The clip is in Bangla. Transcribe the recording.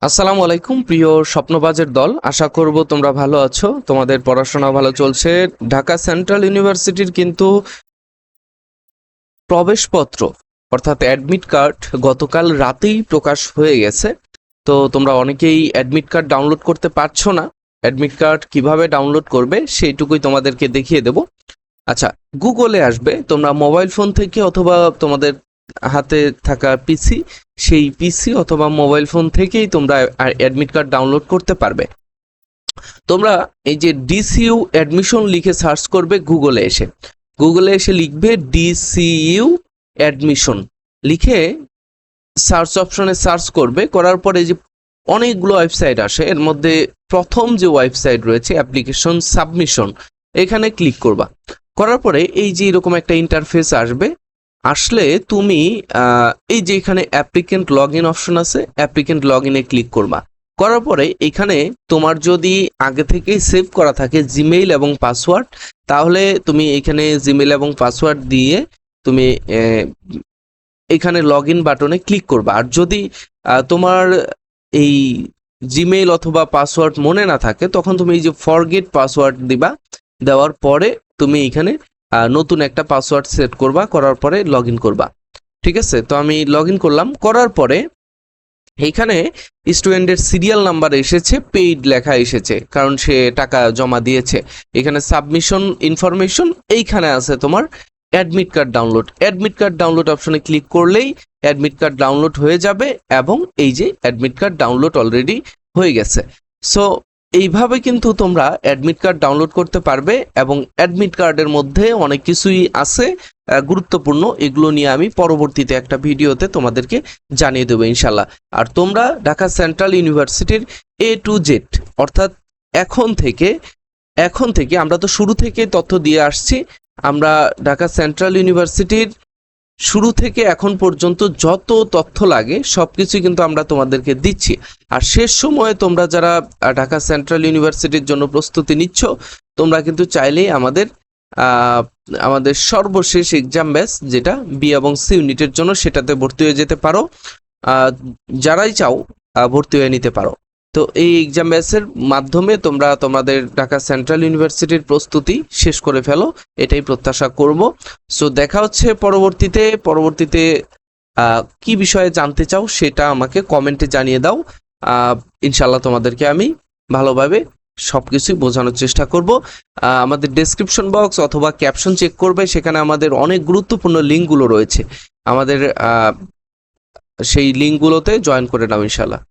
আসসালামু আলাইকুম প্রিয় স্বপ্নবাজের দল, আশা করব তোমরা ভালো আছো, তোমাদের পড়াশোনা ভালো চলছে। ঢাকা সেন্ট্রাল ইউনিভার্সিটির কিন্তু প্রবেশপত্র অর্থাৎ অ্যাডমিট কার্ড গতকাল রাতেই প্রকাশ হয়ে গেছে। তো তোমরা অনেকেই অ্যাডমিট কার্ড ডাউনলোড করতে পারছো না। অ্যাডমিট কার্ড কিভাবে ডাউনলোড করবে সেইটুকুই তোমাদেরকে দেখিয়ে দেব। আচ্ছা, গুগলে আসবে, তোমরা মোবাইল ফোন থেকে অথবা তোমাদের হাতে থাকা পিসি, সেই পিসি অথবা মোবাইল ফোন থেকেই তোমরা অ্যাডমিট কার্ড ডাউনলোড করতে পারবে। তোমরা এই যে ডিসিইউ অ্যাডমিশন লিখে সার্চ করবে গুগলে এসে লিখবে ডিসিইউ অ্যাডমিশন লিখে সার্চ অপশনে সার্চ করবে। করার পরে যে অনেকগুলো ওয়েবসাইট আসে, এর মধ্যে প্রথম যে ওয়েবসাইট রয়েছে অ্যাপ্লিকেশন সাবমিশন, এখানে ক্লিক করবা। করার পরে এই যে এরকম একটা ইন্টারফেস আসলে তুমি এই যে এখানে অ্যাপ্লিকেন্ট লগ ইন অপশন আছে, অ্যাপ্লিকেন্ট লগ ইনে ক্লিক করবা। করার পরে এখানে তোমার যদি আগে থেকেই সেভ করা থাকে জিমেইল এবং পাসওয়ার্ড, তাহলে তুমি এখানে জিমেইল এবং পাসওয়ার্ড দিয়ে তুমি এখানে লগ ইন বাটনে ক্লিক করবা। আর যদি তোমার এই জিমেইল অথবা পাসওয়ার্ড মনে না থাকে, তখন তুমি এই যে ফরগেট পাসওয়ার্ড দিবা। দেওয়ার পরে তুমি এখানে নতুন একটা পাসওয়ার্ড সেট করবা, করার পরে লগ ইন করবা। ঠিক আছে, তো আমি লগ ইন করলাম। করার পরে এইখানে স্টুডেন্টের সিরিয়াল নাম্বার এসেছে, পেইড লেখা এসেছে, কারণ সে টাকা জমা দিয়েছে। এখানে সাবমিশন ইনফরমেশন, এইখানে আছে তোমার অ্যাডমিট কার্ড ডাউনলোড অপশনে ক্লিক করলেই অ্যাডমিট কার্ড ডাউনলোড হয়ে যাবে, এবং এই যে অ্যাডমিট কার্ড ডাউনলোড অলরেডি হয়ে গেছে। সো এইভাবে কিন্তু তোমরা অ্যাডমিট কার্ড ডাউনলোড করতে পারবে, এবং অ্যাডমিট কার্ডের মধ্যে অনেক কিছুই আছে গুরুত্বপূর্ণ, এগুলো নিয়ে আমি পরবর্তীতে একটা ভিডিওতে তোমাদেরকে জানিয়ে দেবো ইনশাল্লাহ। আর তোমরা ঢাকা সেন্ট্রাল ইউনিভার্সিটির A to Z অর্থাৎ এখন থেকে আমরা তো শুরু থেকে তথ্য দিয়ে আসছি, আমরা ঢাকা সেন্ট্রাল ইউনিভার্সিটির শুরু থেকে এখন পর্যন্ত যত তথ্য লাগে সবকিছু কিন্তু আমরা তোমাদেরকে দিচ্ছি। আর শেষ সময়ে তোমরা যারা ঢাকা সেন্ট্রাল ইউনিভার্সিটির জন্য প্রস্তুতি নিচ্ছ, তোমরা কিন্তু চাইলেই আমাদের সর্বশেষ এক্সাম ব্যাচ যেটা বি এবং সি ইউনিটের জন্য, সেটাতে ভর্তি হয়ে যেতে পারো। যারাই চাও ভর্তি হয়ে নিতে পারো। তো এই এক্সাম ব্যাচের মাধ্যমে তোমরা তোমাদের ঢাকা সেন্ট্রাল ইউনিভার্সিটির প্রস্তুতি শেষ করে ফেলো, এটাই প্রত্যাশা করব। সো দেখা হচ্ছে পরবর্তীতে কি বিষয়ে জানতে চাও সেটা আমাকে কমেন্টে জানিয়ে দাও। ইনশাল্লাহ তোমাদেরকে আমি ভালোভাবে সবকিছুই বোঝানোর চেষ্টা করব। আমাদের ডেসক্রিপশন বক্স অথবা ক্যাপশন চেক করবে, সেখানে আমাদের অনেক গুরুত্বপূর্ণ লিঙ্কগুলো রয়েছে। আমাদের সেই লিঙ্কগুলোতে জয়েন করে নাও ইনশাল্লাহ।